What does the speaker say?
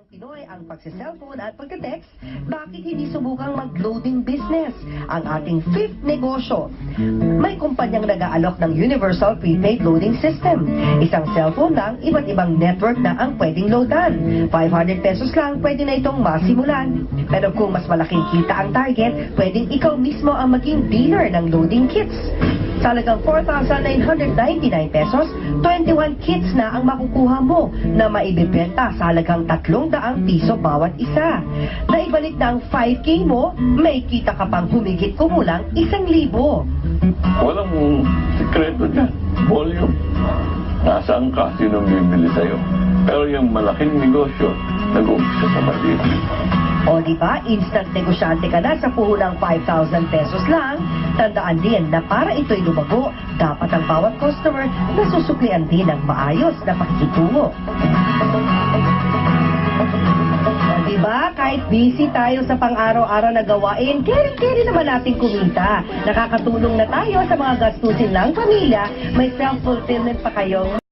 Pamilyang Pinoy ang pagsiselfone at pagka-text, bakit hindi subukang mag-loading business ang ating fifth negosyo? May kumpanyang nag-aalok ng Universal Prepaid Loading System. Isang cellphone lang, iba't ibang network na ang pwedeng loadan. 500 pesos lang, pwede na itong masimulan. Pero kung mas malaking kita ang target, pwedeng ikaw mismo ang maging dealer ng loading kits. Sa halagang 4,999 pesos, 21 kits na ang makukuha mo na maibibenta sa halagang 300 piso bawat isa. Naibalik na ang 5K mo, may kita ka pang humigit kumulang 1,000. Walang sikreto dyan. Volume. Nasaan ka? Sino bibili sa'yo? Pero yung malaking negosyo, nag-umpisa sa maliit. O di ba, instant negosyante ka na sa puhulang 5,000 pesos lang. Tandaan din na para ito'y lumago, dapat ang bawat customer nasusuklian din ng maayos na pakikitungo. O di ba, kahit busy tayo sa pang-araw-araw na gawain, keri-keri naman natin kumita. Nakakatulong na tayo sa mga gastusin ng pamilya, may self-fulfillment pa kayong